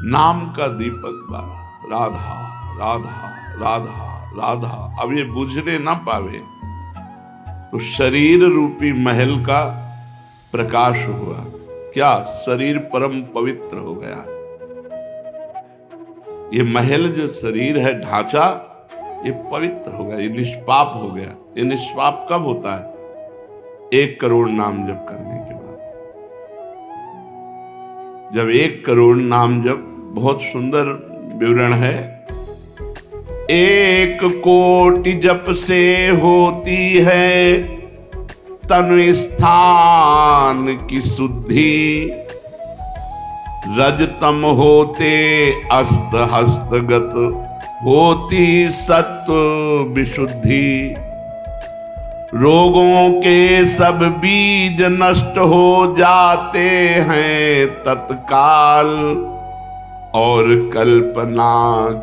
नाम का दीपक बा, राधा राधा राधा राधा। अब ये बुझने ना पावे तो शरीर रूपी महल का प्रकाश हुआ। क्या शरीर परम पवित्र हो गया। ये महल जो शरीर है, ढांचा, ये पवित्र हो गया, ये निष्पाप हो गया। ये निष्पाप कब होता है? 1 करोड़ नाम जप करने के बाद। जब 1 करोड़ नाम जप, बहुत सुंदर विवरण है। 1 कोटि जप से होती है तनु स्थान की शुद्धि, रजतम होते अस्त हस्तगत होती सत्व विशुद्धि। रोगों के सब बीज नष्ट हो जाते हैं तत्काल, और कल्पना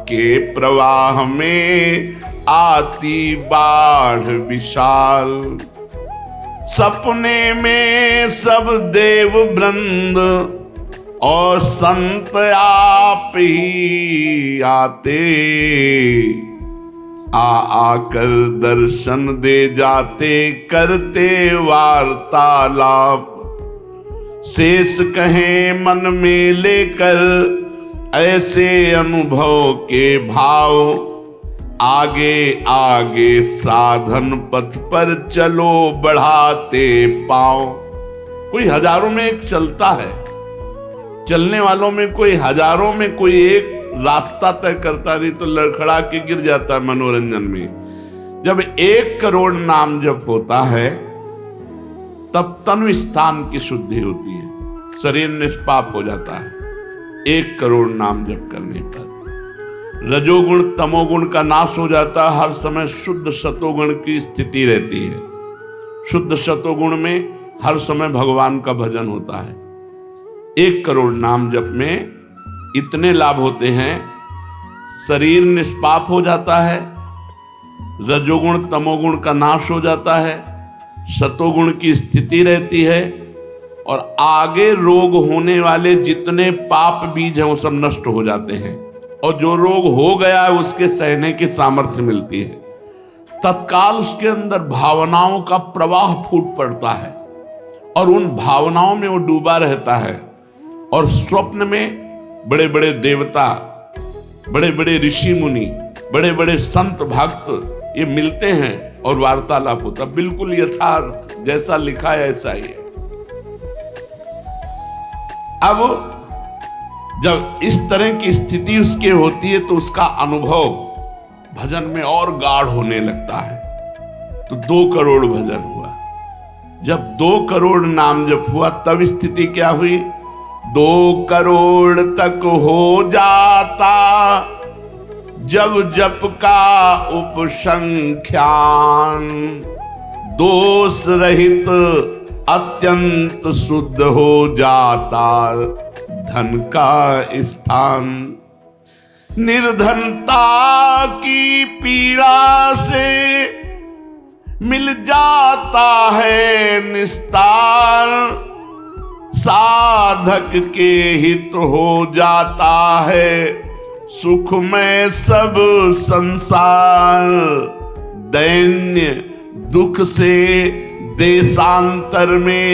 के प्रवाह में आती बाढ़ विशाल। सपने में सब देव वृंद और संत आप ही आते, आकर दर्शन दे जाते, करते वार्तालाप। शेष कहें मन में लेकर ऐसे अनुभव के भाव, आगे आगे साधन पथ पर चलो बढ़ाते पांव। कोई हजारों में एक चलता है, चलने वालों में कोई हजारों में कोई एक रास्ता तय करता, नहीं तो लड़खड़ा के गिर जाता है मनोरंजन में। जब 1 करोड़ नाम जप होता है तब तनु स्थान की शुद्धि होती है, शरीर निष्पाप हो जाता है 1 करोड़ नाम जप करने पर। रजोगुण तमोगुण का नाश हो जाता है, हर समय शुद्ध सतोगुण की स्थिति रहती है। शुद्ध सतोगुण में हर समय भगवान का भजन होता है। 1 करोड़ नाम जप में इतने लाभ होते हैं। शरीर निष्पाप हो जाता है, रजोगुण तमोगुण का नाश हो जाता है, सतोगुण की स्थिति रहती है, और आगे रोग होने वाले जितने पाप बीज हैं वो सब नष्ट हो जाते हैं, और जो रोग हो गया है उसके सहने की सामर्थ्य मिलती है। तत्काल उसके अंदर भावनाओं का प्रवाह फूट पड़ता है और उन भावनाओं में वो डूबा रहता है। और स्वप्न में बड़े बड़े देवता, बड़े बड़े ऋषि मुनि, बड़े बड़े संत भक्त ये मिलते हैं और वार्तालाप होता, बिल्कुल यथार्थ जैसा लिखा है ऐसा ही है। अब जब इस तरह की स्थिति उसके होती है तो उसका अनुभव भजन में और गाढ़ होने लगता है। तो 2 करोड़ भजन हुआ। जब 2 करोड़ नाम जप हुआ तब स्थिति क्या हुई? 2 करोड़ तक हो जाता जब जप का उपसंख्यान, दोष रहित अत्यंत शुद्ध हो जाता धन का स्थान। निर्धनता की पीड़ा से मिल जाता है निस्तार, साधक के हित हो जाता है सुख में सब संसार। दैन्य दुख से देशांतर में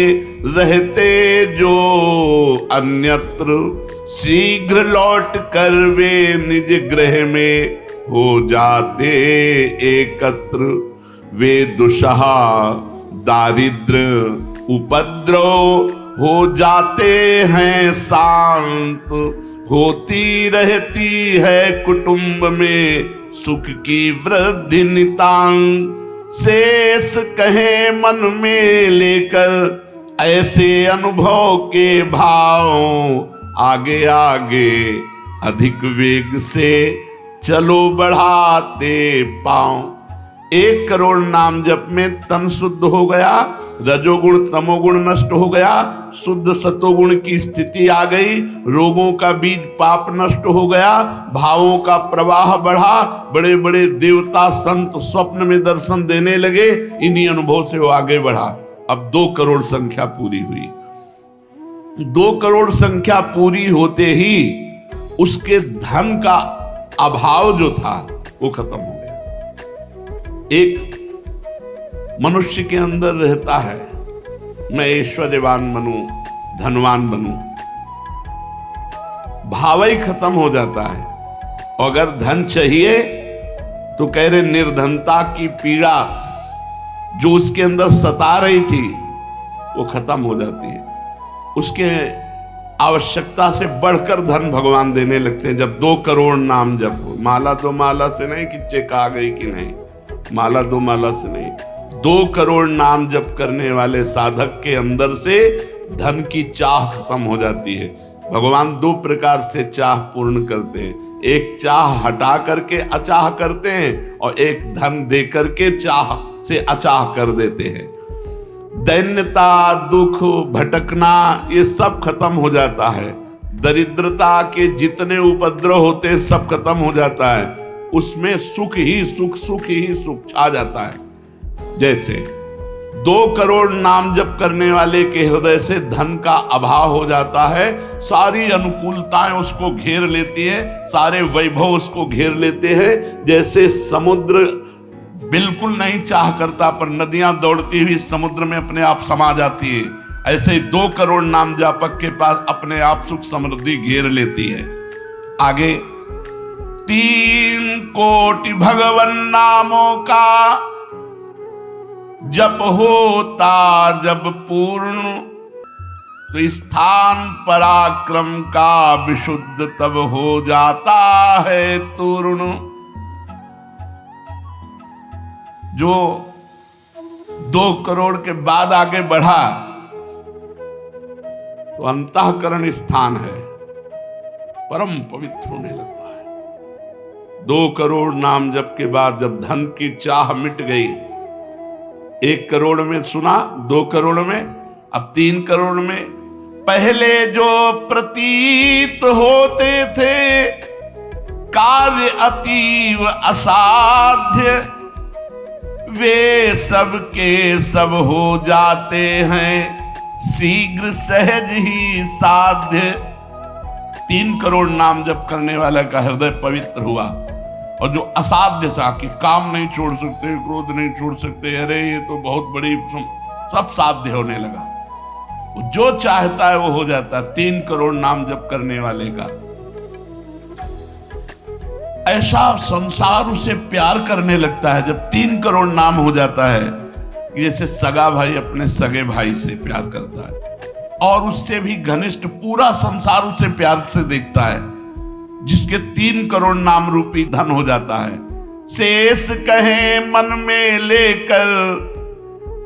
रहते जो अन्यत्र, शीघ्र लौट कर वे निज गृह में हो जाते एकत्र। वे दुषहा दारिद्र उपद्रव हो जाते हैं शांत, होती रहती है कुटुंब में सुख की वृद्धि नितांत। शेष कहे मन में लेकर ऐसे अनुभव के भाव, आगे आगे अधिक वेग से चलो बढ़ाते पांव। 1 करोड़ नाम जप में तन शुद्ध हो गया, रजोगुण तमोगुण नष्ट हो गया, शुद्ध सतोगुण की स्थिति आ गई, रोगों का बीज पाप नष्ट हो गया, भावों का प्रवाह बढ़ा, बड़े बड़े देवता संत स्वप्न में दर्शन देने लगे। इन्हीं अनुभव से वो आगे बढ़ा। अब 2 करोड़ संख्या पूरी हुई। 2 करोड़ संख्या पूरी होते ही उसके धन का अभाव जो था वो खत्म हो गया। एक मनुष्य के अंदर रहता है, मैं ऐश्वर्यवान बनूं, धनवान बनूं, भाव ही खत्म हो जाता है। अगर धन चाहिए तो कह रहे निर्धनता की पीड़ा जो उसके अंदर सता रही थी वो खत्म हो जाती है। उसके आवश्यकता से बढ़कर धन भगवान देने लगते हैं। जब 2 करोड़ नाम जप हो, माला 2 माला से नहीं कि चेक आ गई कि नहीं, माला 2 माला से नहीं, 2 करोड़ नाम जप करने वाले साधक के अंदर से धन की चाह खत्म हो जाती है। भगवान 2 प्रकार से चाह पूर्ण करते हैं, एक चाह हटा करके अचाह करते हैं और एक धन दे करके चाह से अचाह कर देते हैं। दैन्यता, दुख, भटकना ये सब खत्म हो जाता है। दरिद्रता के जितने उपद्रव होते हैं सब खत्म हो जाता है। उसमें सुख ही सुख, सुख ही सुख छा जाता है। जैसे 2 करोड़ नाम जप करने वाले के हृदय से धन का अभाव हो जाता है, सारी अनुकूलताएं उसको घेर लेती है, सारे वैभव उसको घेर लेते हैं। जैसे समुद्र बिल्कुल नहीं चाह करता पर नदियां दौड़ती हुई समुद्र में अपने आप समा जाती है, ऐसे ही 2 करोड़ नाम जापक के पास अपने आप सुख समृद्धि घेर लेती है। आगे 3 कोटि भगवन नामों का जप होता जब पूर्ण, तो स्थान पराक्रम का विशुद्ध तब हो जाता है तूर्ण। जो 2 करोड़ के बाद आगे बढ़ा तो अंतःकरण स्थान है, परम पवित्र होने लगता है। 2 करोड़ नाम जप के बाद जब धन की चाह मिट गई, 1 करोड़ में सुना, 2 करोड़ में, अब 3 करोड़ में। पहले जो प्रतीत होते थे कार्य अतीव असाध्य, वे सब के सब हो जाते हैं शीघ्र सहज ही साध्य। 3 करोड़ नाम जप करने वाला का हृदय पवित्र हुआ, और जो असाध्य था कि काम नहीं छोड़ सकते, क्रोध नहीं छोड़ सकते, अरे ये तो बहुत बड़ी, सब साध्य होने लगा। वो जो चाहता है वो हो जाता है 3 करोड़ नाम जप करने वाले का। ऐसा संसार उसे प्यार करने लगता है जब 3 करोड़ नाम हो जाता है, जैसे सगा भाई अपने सगे भाई से प्यार करता है, और उससे भी घनिष्ठ पूरा संसार उसे प्यार से देखता है, जिसके 3 करोड़ नाम रूपी धन हो जाता है। शेष कहे मन में लेकर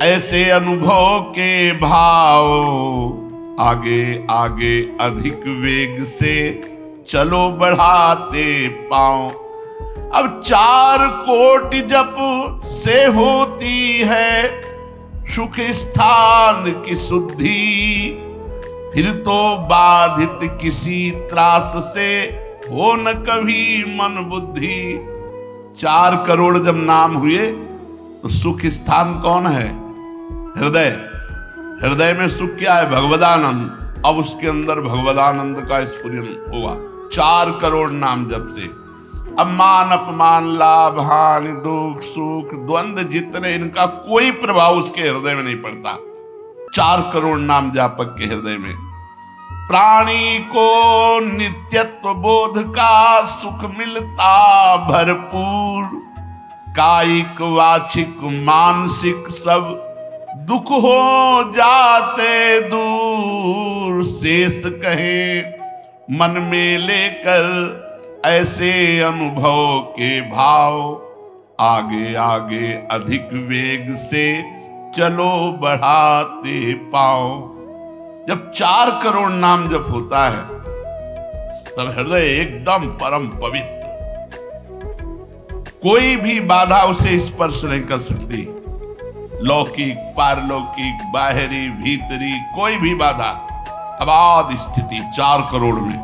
ऐसे अनुभव के भाव, आगे आगे अधिक वेग से चलो बढ़ाते पांव। अब 4 कोटि जप से होती है सुख स्थान की शुद्धि, फिर तो बाधित किसी त्रास से हो न कभी मन बुद्धि। 4 करोड़ जब नाम हुए तो सुख स्थान कौन है? हृदय। हृदय में सुख क्या है? भगवदानंद। अब उसके अंदर भगवदानंद का स्फुरन हुआ 4 करोड़ नाम जप से। अब मान अपमान, लाभ हानि, दुख सुख, द्वंद्व जितने, इनका कोई प्रभाव उसके हृदय में नहीं पड़ता 4 करोड़ नाम जापक के हृदय में। प्राणी को नित्यत्व बोध का सुख मिलता भरपूर, कायिक वाचिक मानसिक सब दुख हो जाते दूर। शेष कहे मन में लेकर ऐसे अनुभव के भाव, आगे आगे अधिक वेग से चलो बढ़ाते पाओ। जब 4 करोड़ नाम जप होता है तब हृदय एकदम परम पवित्र, कोई भी बाधा उसे स्पर्श नहीं कर सकती। लौकिक, पारलौकिक, बाहरी, भीतरी, कोई भी बाधा, अबाध स्थिति 4 करोड़ में।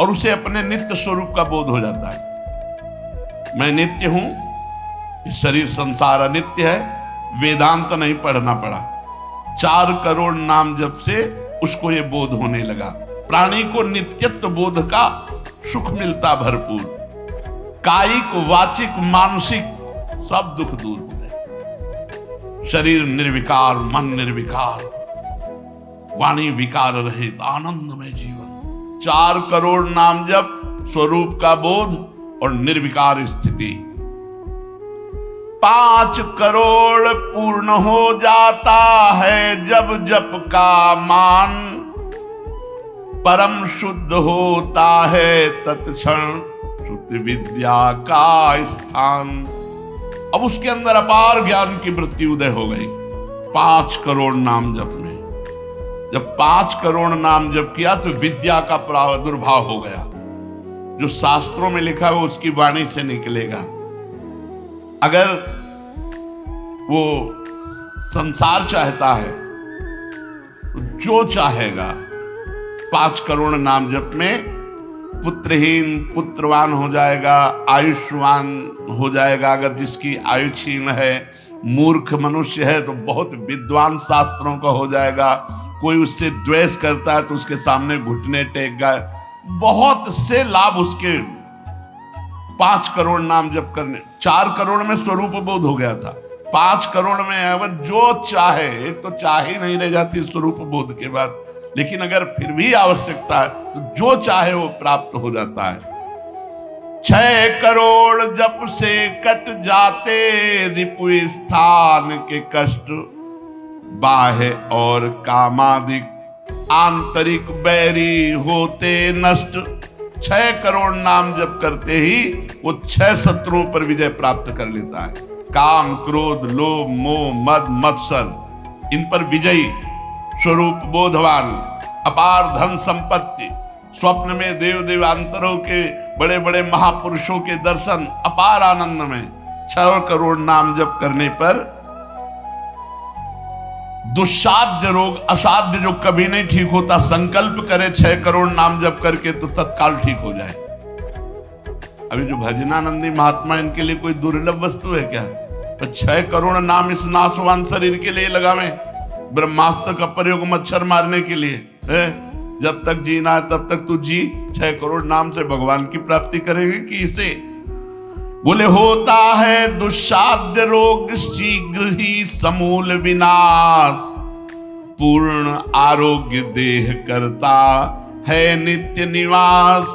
और उसे अपने नित्य स्वरूप का बोध हो जाता है। मैं नित्य हूं, शरीर संसार अनित्य है। वेदांत नहीं पढ़ना पड़ा, 4 करोड़ नाम जप से उसको ये बोध होने लगा। प्राणी को नित्यत्व बोध का सुख मिलता भरपूर, कायिक वाचिक मानसिक सब दुख दूर हो गए। शरीर निर्विकार, मन निर्विकार, वाणी विकार रहित आनंदमय जीवन। 4 करोड़ नाम जप, स्वरूप का बोध और निर्विकार स्थिति। 5 करोड़ पूर्ण हो जाता है जब जप का मान, परम शुद्ध होता है तत्क्षण शुद्ध विद्या का स्थान। अब उसके अंदर अपार ज्ञान की वृत्ति उदय हो गई 5 करोड़ नाम जप में। जब 5 करोड़ नाम जप किया तो विद्या का प्रादुर्भाव हो गया। जो शास्त्रों में लिखा है उसकी वाणी से निकलेगा। अगर वो संसार चाहता है तो जो चाहेगा 5 करोड़ नाम जप में पुत्रहीन पुत्रवान हो जाएगा, आयुष्मान हो जाएगा। अगर जिसकी आयु क्षीण है, मूर्ख मनुष्य है तो बहुत विद्वान शास्त्रों का हो जाएगा। कोई उससे द्वेष करता है तो उसके सामने घुटने टेक गए। बहुत से लाभ उसके 5 करोड़ नाम जप करने। 4 करोड़ में स्वरूप बोध हो गया था, 5 करोड़ में अगर जो चाहे, एक तो चाह ही नहीं रह जाती स्वरूप बोध के बाद, लेकिन अगर फिर भी आवश्यकता है तो जो चाहे वो प्राप्त हो जाता है। 6 करोड़ जप से कट जाते रिपु स्थान के कष्ट, बाह्य और कामादिक आंतरिक बैरी होते नष्ट। 6 करोड़ नाम जप करते ही वो 6 शत्रुओं पर विजय प्राप्त कर लेता है। काम, क्रोध, लोभ, मोह, मद, मत्सर, इन पर विजयी, स्वरूप बोधवान, अपार धन संपत्ति, स्वप्न में देव देवांतरों के बड़े बड़े महापुरुषों के दर्शन, अपार आनंद में। 6 करोड़ नाम जप करने पर दुस्साध्य रोग, असाध्य जो कभी नहीं ठीक होता, संकल्प करे 6 करोड़ नाम जप करके तो तत्काल ठीक हो जाए। अभी जो भजनानंदी महात्मा, इनके लिए कोई दुर्लभ वस्तु है क्या? तो 6 करोड़ नाम इस नाशवान शरीर के लिए लगावे। ब्रह्मास्त्र का प्रयोग मच्छर मारने के लिए है। जब तक जीना है तब तक तू जी। 6 करोड़ नाम से भगवान की प्राप्ति करेंगे कि इसे? बोले होता है दुस्साध्य रोग शीघ्र ही समूल विनाश, पूर्ण आरोग्य देह करता है नित्य निवास।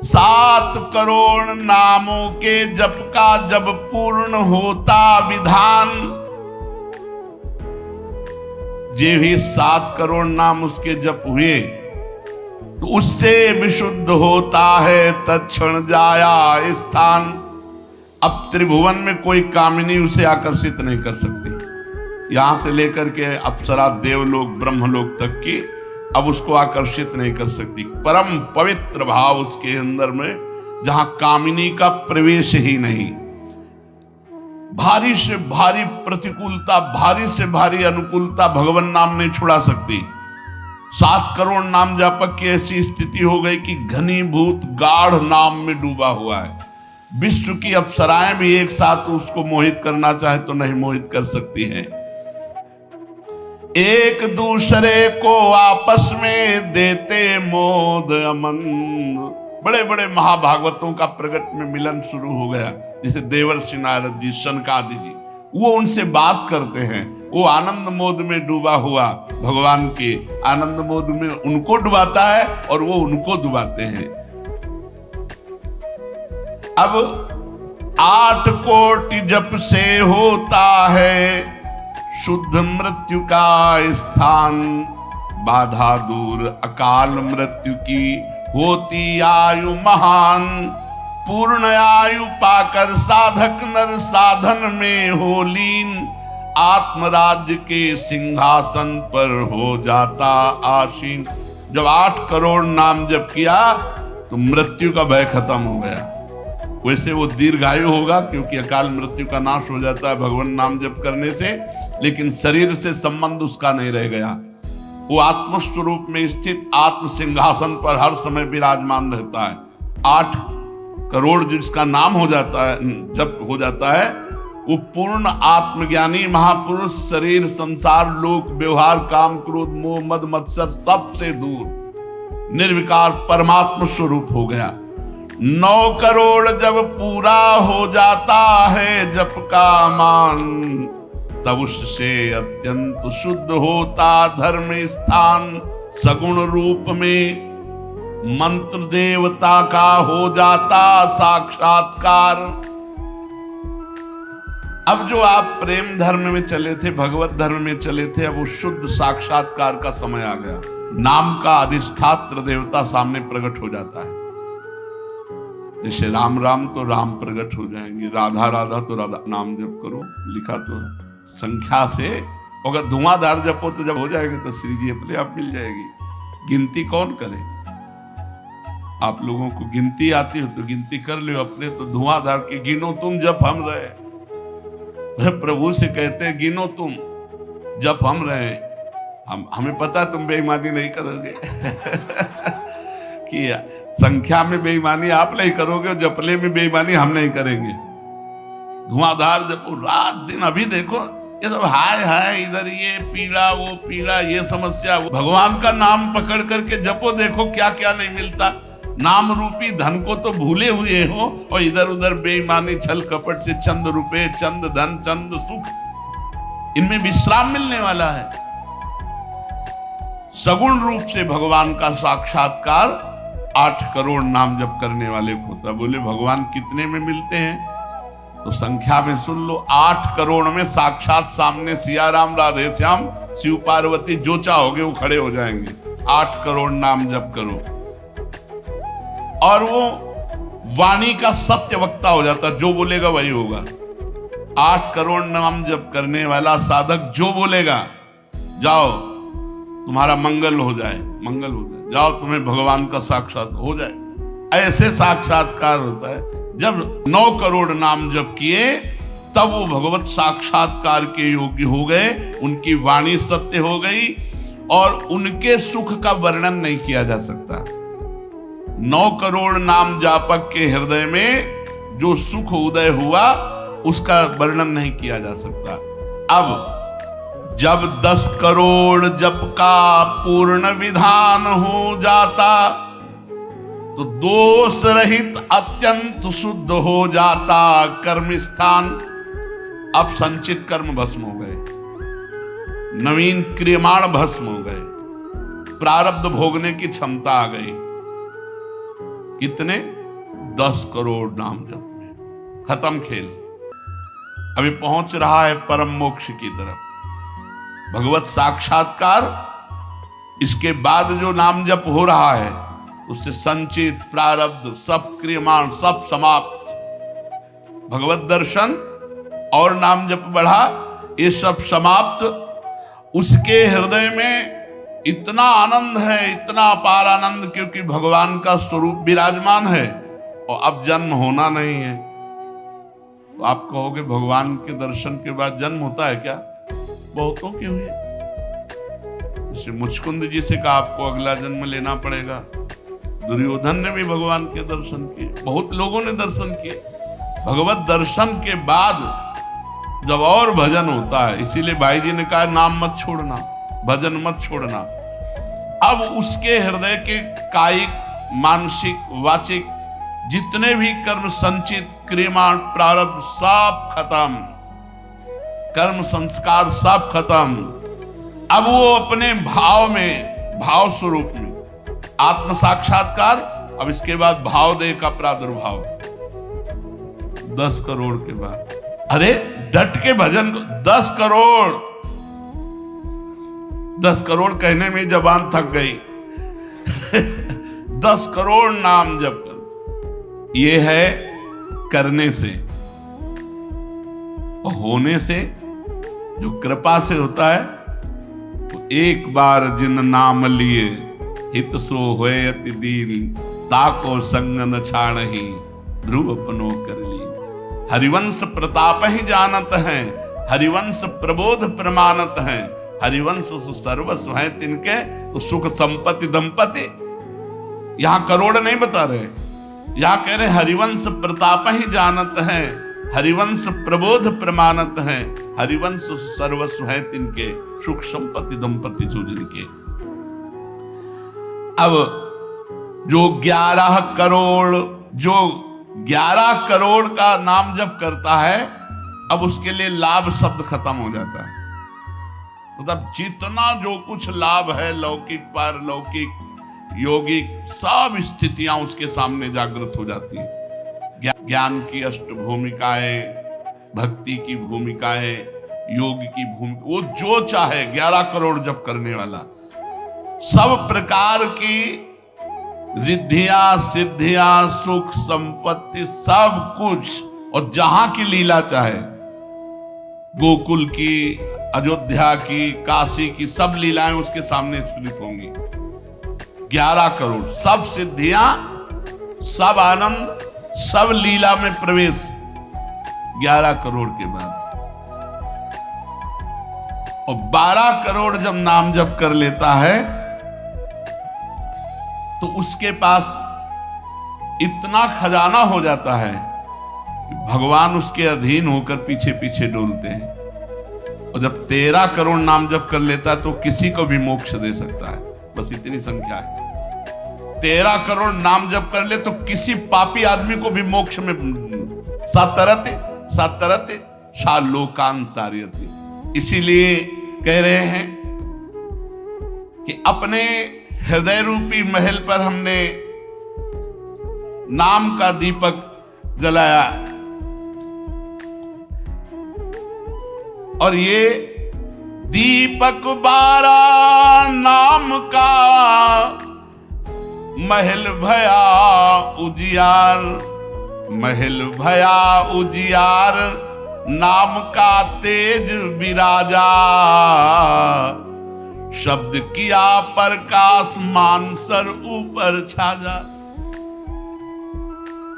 7 करोड़ नामों के जप का जब पूर्ण होता विधान, जे भी 7 करोड़ नाम उसके जप हुए तो उससे विशुद्ध होता है तत्क्षण जाया स्थान। अब त्रिभुवन में कोई कामिनी उसे आकर्षित नहीं कर सकती। यहां से लेकर के अप्सरा, देवलोक, ब्रह्मलोक तक की अब उसको आकर्षित नहीं कर सकती। परम पवित्र भाव उसके अंदर में, जहां कामिनी का प्रवेश ही नहीं। भारी से भारी प्रतिकूलता, भारी से भारी अनुकूलता भगवान नाम नहीं छुड़ा सकती। 7 करोड़ नाम जापक की ऐसी स्थिति हो गई कि घनीभूत गाढ़ नाम में डूबा हुआ है। विश्व की अप्सराएं भी एक साथ उसको मोहित करना चाहे तो नहीं मोहित कर सकती हैं। एक दूसरे को आपस में देते मोद अमन। बड़े बड़े महाभागवतों का प्रगट में मिलन शुरू हो गया। जैसे देवर्षि नारद जी, शनकादि जी, वो उनसे बात करते हैं। वो आनंद मोद में डूबा हुआ भगवान के आनंद मोद में उनको डुबाता है और वो उनको डुबाते हैं। अब 8 कोटि जप से होता है शुद्ध मृत्यु का स्थान, बाधा दूर अकाल मृत्यु की होती आयु महान। पूर्ण आयु पाकर साधक नर साधन में हो लीन, आत्मराज्य के सिंहासन पर हो जाता आसीन। जब 8 करोड़ नाम जप किया तो मृत्यु का भय खत्म हो गया। वैसे वो दीर्घायु होगा क्योंकि अकाल मृत्यु का नाश हो जाता है भगवान नाम जप करने से, लेकिन शरीर से संबंध उसका नहीं रह गया। वो आत्मस्वरूप में स्थित आत्म सिंहासन पर हर समय विराजमान रहता है। 8 करोड़ जिसका नाम हो जाता है, जब हो जाता है, वो पूर्ण आत्मज्ञानी महापुरुष, शरीर, संसार, लोक, व्यवहार, काम, क्रोध, मोह, मद, मत्सर सबसे दूर, निर्विकार परमात्म स्वरूप हो गया। 9 करोड़ जब पूरा हो जाता है जप का मान, तब उससे अत्यंत शुद्ध होता धर्म स्थान। सगुण रूप में मंत्र देवता का हो जाता साक्षात्कार। अब जो आप प्रेम धर्म में चले थे, भगवत धर्म में चले थे, अब वो शुद्ध साक्षात्कार का समय आ गया। नाम का अधिष्ठात्र देवता सामने प्रकट हो जाता है। जैसे राम राम तो राम प्रकट हो जाएंगे, राधा राधा तो राधा। नाम जप करो, लिखा तो है संख्या से। अगर धुआंधार जपो तो जब हो जाएगा तो श्री जी अपने आप मिल जाएगी। गिनती कौन करे? आप लोगों को गिनती आती हो तो गिनती कर लो अपने। तो धुआंधार की गिनो तुम जप हम रहे। प्रभु से कहते हैं गिनो तुम जप हम रहे। हमें पता तुम बेईमानी नहीं करोगे कि संख्या में बेईमानी आप नहीं करोगे और जपले में बेईमानी हम नहीं करेंगे। धुआंधार जपो रात दिन। अभी देखो ये सब हाय हाय, इधर ये पीड़ा वो पीड़ा, ये समस्या। भगवान का नाम पकड़ करके जपो, देखो क्या क्या नहीं मिलता। नाम रूपी धन को तो भूले हुए हो और इधर उधर बेईमानी छल कपट से चंद रुपए, चंद धन, चंद सुख, इनमें विश्राम मिलने वाला है। सगुण रूप से भगवान का साक्षात्कार 8 करोड़ नाम जप करने वाले को होता। बोले भगवान कितने में मिलते हैं? तो संख्या में सुन लो, 8 करोड़ में साक्षात सामने सिया राम, राधे श्याम, शिव पार्वती जो चाहोगे वो खड़े हो जाएंगे। 8 करोड़ नाम जप करो और वो वाणी का सत्य वक्ता हो जाता। जो बोलेगा वही होगा। 8 करोड़ नाम जप करने वाला साधक जो बोलेगा, जाओ तुम्हारा मंगल हो जाए, मंगल हो जाए, जाओ तुम्हें भगवान का साक्षात हो जाए। ऐसे साक्षात्कार होता है। जब 9 करोड़ नाम जप किए तब वो भगवत साक्षात्कार के योग्य हो गए। उनकी वाणी सत्य हो गई और उनके सुख का वर्णन नहीं किया जा सकता। 9 करोड़ नाम जापक के हृदय में जो सुख उदय हुआ उसका वर्णन नहीं किया जा सकता। अब जब 10 करोड़ जप का पूर्ण विधान हो जाता तो दोष रहित अत्यंत शुद्ध हो जाता कर्म स्थान। अब संचित कर्म भस्म हो गए, नवीन क्रियमाण भस्म हो गए, प्रारब्ध भोगने की क्षमता आ गई। कितने? 10 करोड़ नाम जप में खत्म खेल। अभी पहुंच रहा है परम मोक्ष की तरफ, भगवत साक्षात्कार। इसके बाद जो नाम जप हो रहा है उससे संचित प्रारब्ध सब क्रियमाण सब समाप्त। भगवत दर्शन और नाम जप बढ़ा, ये सब समाप्त। उसके हृदय में इतना आनंद है, इतना अपार आनंद, क्योंकि भगवान का स्वरूप विराजमान है और अब जन्म होना नहीं है। तो आप कहोगे भगवान के दर्शन के बाद जन्म होता है क्या? बहुतों के हुए। जैसे मुचकुंद जी से कहा आपको अगला जन्म लेना पड़ेगा। दुर्योधन ने भी भगवान के दर्शन किए, बहुत लोगों ने दर्शन किए। भगवत दर्शन के बाद जब और भजन होता है, इसीलिए भाई जी ने कहा नाम मत छोड़ना, भजन मत छोड़ना। अब उसके हृदय के कायिक, मानसिक, वाचिक जितने भी कर्म संचित क्रियमाण प्रारब्ध सब खत्म, कर्म संस्कार सब खत्म। अब वो अपने भाव में, भाव स्वरूप में आत्म साक्षात्कार। अब इसके बाद भाव देह का प्रादुर्भाव 10 करोड़ के बाद। अरे डट के भजन को 10 करोड़, 10 करोड़ कहने में जबान थक गई 10 करोड़ नाम जप कर। ये है करने से, होने से जो कृपा से होता है। तो एक बार जिन नाम लिए हित सो होए अति दीन, ताको संग न छाड़हि ध्रुव अपनो कर ली। हरिवंश प्रताप ही जानत है, हरिवंश प्रबोध प्रमाणत है, हरिवंश सर्वस्व है तिनके। तो सुख संपत्ति दंपति, यहां करोड़ नहीं बता रहे, यहां कह रहे हरिवंश प्रताप ही जानत है, हरिवंश प्रबोध प्रमाणत है, हरिवंश सर्वस्व है तिनके, सुख संपत्ति दंपति जो जिनके। अब जो 11 करोड़, जो 11 करोड़ का नाम जप करता है, अब उसके लिए लाभ शब्द खत्म हो जाता है। मतलब जितना जो कुछ लाभ है, लौकिक पारलौकिक योगिक, सब स्थितियां उसके सामने जागृत हो जाती है। ज्ञान की अष्ट भूमिकाएं, भक्ति की भूमिकाएं, योग की भूमिका, वो जो चाहे 11 करोड़ जप करने वाला, सब प्रकार की रिद्धियां सिद्धियां सुख संपत्ति सब कुछ, और जहां की लीला चाहे, गोकुल की, अयोध्या की, काशी की, सब लीलाएं उसके सामने स्फुरित होंगी। 11 करोड़, सब सिद्धियां, सब आनंद, सब लीला में प्रवेश 11 करोड़ के बाद। और 12 करोड़ जब नाम जप कर लेता है तो उसके पास इतना खजाना हो जाता है कि भगवान उसके अधीन होकर पीछे पीछे डोलते हैं। और जब 13 करोड़ नाम जप कर लेता है तो किसी को भी मोक्ष दे सकता है, बस इतनी संख्या है। 13 करोड़ नाम जप कर ले तो किसी पापी आदमी को भी मोक्ष में सतरते शालोकांतार्यते। इसीलिए कह रहे हैं कि अपने हृदय रूपी महल पर हमने नाम का दीपक जलाया, और ये दीपक 12 नाम का महल भया उजियार, महल भया उजियार, नाम का तेज विराजा, शब्द किया प्रकाश मानसर ऊपर छाजा।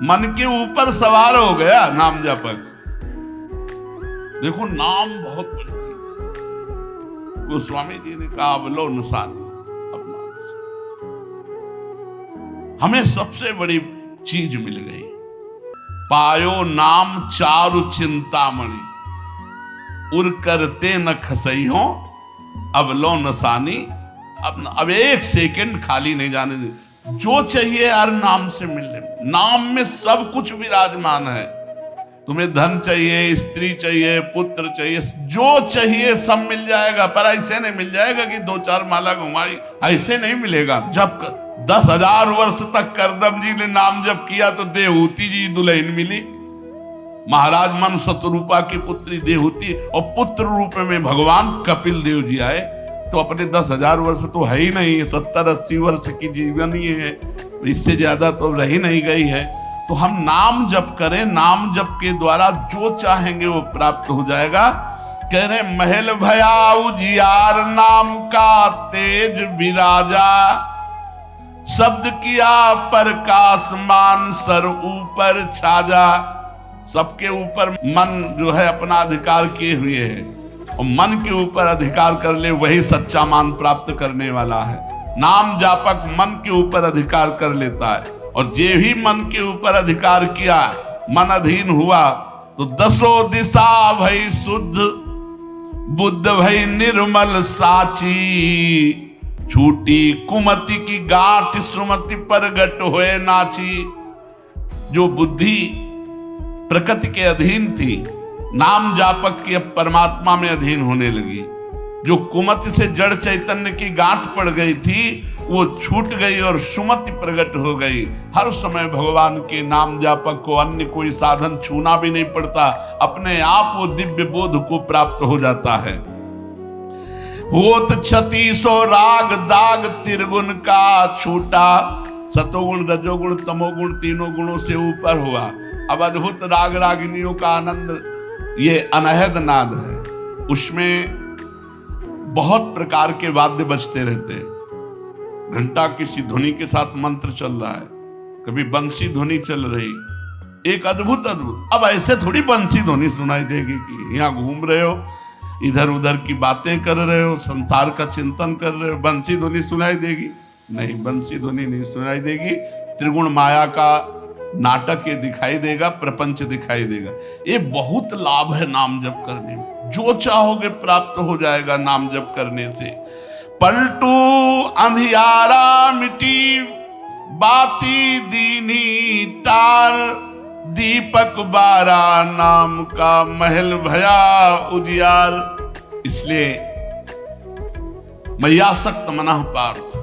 मन के ऊपर सवार हो गया नाम जपक। देखो नाम बहुत बड़ी चीज है। गोस्वामी जी ने कहा अवलो नुसान, हमें सबसे बड़ी चीज मिल गई। पायो नाम चारु चिंतामणि, उर करते न खसई हो, अब लो नसानी। अब एक सेकंड खाली नहीं जाने दे, जो चाहिए हर नाम से मिलने। नाम में सब कुछ विराजमान है। तुम्हें धन चाहिए, स्त्री चाहिए, पुत्र चाहिए, जो चाहिए सब मिल जाएगा। पर ऐसे नहीं मिल जाएगा कि 2-4 माला घुमाई, ऐसे नहीं मिलेगा। जब 10,000 वर्ष तक करदम जी ने नाम जप किया तो देहूति जी दुल्हन मिली। महाराज मन शतरूपा की पुत्री देहूति, और पुत्र रूप में भगवान कपिल देव जी आए। तो अपने 10,000 वर्ष तो है ही नहीं, 70-80 वर्ष की जीवन ही है, इससे ज्यादा तो रही नहीं गई है। तो हम नाम जप करें, नाम जप के द्वारा जो चाहेंगे वो प्राप्त हो जाएगा। कह रहे महल भया उजियार, नाम का तेज विराजा, शब्द किया प्रकाश मान सर ऊपर छाजा। सबके ऊपर मन जो है अपना अधिकार किए हुए है, और मन के ऊपर अधिकार कर ले वही सच्चा मान प्राप्त करने वाला है। नाम जापक मन के ऊपर अधिकार कर लेता है, और जे ही मन के ऊपर अधिकार किया, मन अधीन हुआ, तो 10 दिशा भई शुद्ध, बुद्ध भई निर्मल साची, छूटी कुमति की गांठ सुमति प्रगट होए नाची। जो बुद्धि प्रकृति के अधीन थी, नाम जापक की अब परमात्मा में अधीन होने लगी। जो कुमति से जड़ चैतन्य की गांठ पड़ गई थी वो छूट गई और सुमति प्रकट हो गई। हर समय भगवान के नाम जापक को अन्य कोई साधन छूना भी नहीं पड़ता, अपने आप वो दिव्य बोध को प्राप्त हो जाता है। होत 36 राग दाग त्रिगुण का छूटा, सतोगुण रजोगुण तमोगुण तीनों गुणों से ऊपर हुआ। अब अद्भुत राग रागिनियों का आनंद ये अनहद नाद है। उसमें बहुत प्रकार के वाद्य बजते रहते हैं। घंटा किसी ध्वनि के साथ मंत्र चल रहा है, कभी बंसी ध्वनि चल रही, एक अद्भुत अद्भुत। अब ऐसे थोड़ी बंसी ध्वनि सुनाई देगी कि यहाँ घूम रहे हो, इधर उधर की बातें कर रहे हो, संसार का चिंतन कर रहे हो, बंसी ध्वनि सुनाई देगी? नहीं, बंसी ध्वनि नहीं सुनाई देगी। त्रिगुण माया का नाटक ये दिखाई देगा, प्रपंच दिखाई देगा। ये बहुत लाभ है नाम जप करने में, जो चाहोगे प्राप्त हो जाएगा नाम जप करने से। पलटू अंधियारा मिटी बाती दीनी टार, दीपक बारा नाम का महल भया उजियार। इसलिए मैं आसक्त मनः पार्थ,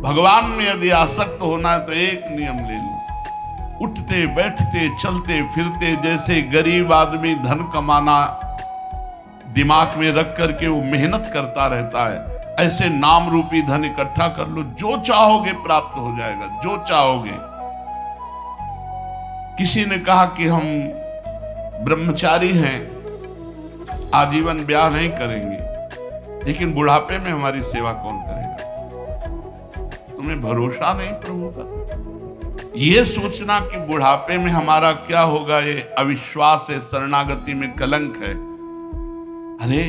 भगवान में यदि आसक्त होना है तो एक नियम ले लो, उठते बैठते चलते फिरते जैसे गरीब आदमी धन कमाना दिमाग में रख करके वो मेहनत करता रहता है, ऐसे नाम रूपी धन इकट्ठा कर लो, जो चाहोगे प्राप्त हो जाएगा, जो चाहोगे। किसी ने कहा कि हम ब्रह्मचारी हैं, आजीवन ब्याह नहीं करेंगे, लेकिन बुढ़ापे में हमारी सेवा कौन करेगा? तुम्हें भरोसा नहीं प्रभु का? ये सोचना कि बुढ़ापे में हमारा क्या होगा, ये अविश्वास है, शरणागति में कलंक है। अरे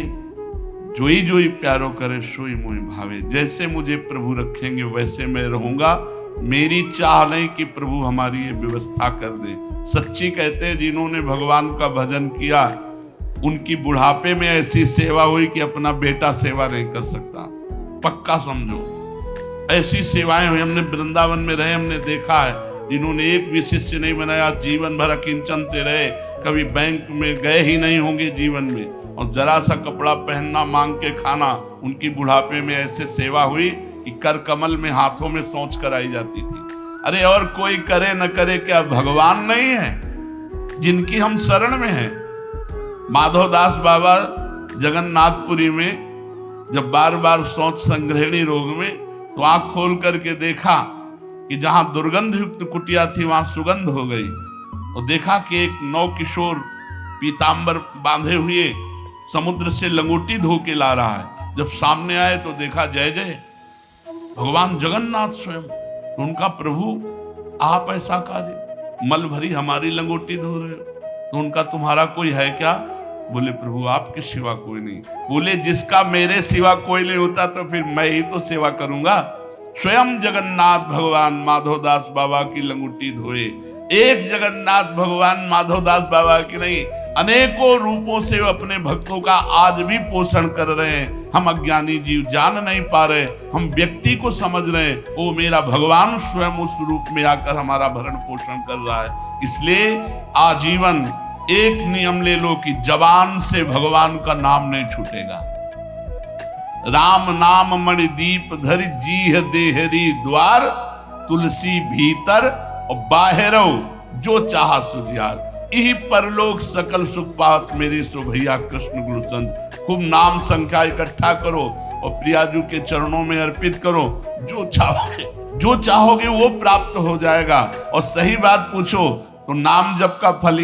जोई प्यारो करे सोई मोहि भावे, जैसे मुझे प्रभु रखेंगे वैसे मैं रहूंगा। मेरी चाह नहीं कि प्रभु हमारी ये व्यवस्था कर दे। सच्ची कहते हैं जिन्होंने भगवान का भजन किया उनकी बुढ़ापे में ऐसी सेवा हुई कि अपना बेटा सेवा नहीं कर सकता। पक्का समझो, ऐसी सेवाएं हुई। हमने वृंदावन में रहे, हमने देखा है जिन्होंने एक भी शिष्य नहीं बनाया, जीवन भर अकिंचन से रहे, कभी बैंक में गए ही नहीं होंगे जीवन में, और जरा सा कपड़ा पहनना, मांग के खाना, उनकी बुढ़ापे में ऐसे सेवा हुई कि कर कमल में हाथों में सोच कर आई जाती थी। अरे और कोई करे न करे, क्या भगवान नहीं है जिनकी हम शरण में हैं? माधवदास बाबा जगन्नाथपुरी में जब बार बार सोच संग्रहणी रोग में, तो आंख खोल करके देखा कि जहां दुर्गंध युक्त कुटिया थी वहां सुगंध हो गई, और देखा कि एक नौ किशोर पीतांबर बांधे हुए समुद्र से लंगोटी धो के ला रहा है। जब सामने आए तो देखा जय जय भगवान जगन्नाथ स्वयं। तो उनका प्रभु आप ऐसा कार्य, मल भरी हमारी लंगोटी धो रहे हो, तो उनका तुम्हारा कोई है क्या? बोले प्रभु आपके सिवा कोई नहीं। बोले जिसका मेरे सिवा कोई नहीं होता तो फिर मैं ही तो सेवा करूंगा। स्वयं जगन्नाथ भगवान माधवदास बाबा की लंगोटी धोए। एक जगन्नाथ भगवान माधवदास बाबा की नहीं, अनेकों रूपों से अपने भक्तों का आज भी पोषण कर रहे हैं। हम अज्ञानी जीव जान नहीं पा रहे, हम व्यक्ति को समझ रहे हैं, वो मेरा भगवान स्वयं उस रूप में आकर हमारा भरण पोषण कर रहा है। इसलिए आजीवन एक नियम ले लो कि जबान से भगवान का नाम नहीं छूटेगा। राम नाम मणि दीप धरि जीह देहरी द्वार, तुलसी भीतर और बाहरो जो चाहा सुजियार। यही परलोक सकल सुख पात मेरे सो भैया कृष्ण गुरु संत। खूब नाम संख्या इकट्ठा करो और प्रियाजू के चरणों में अर्पित करो। जो चाहोगे वो प्राप्त हो जाएगा। और सही बात पूछो तो नाम जप का फल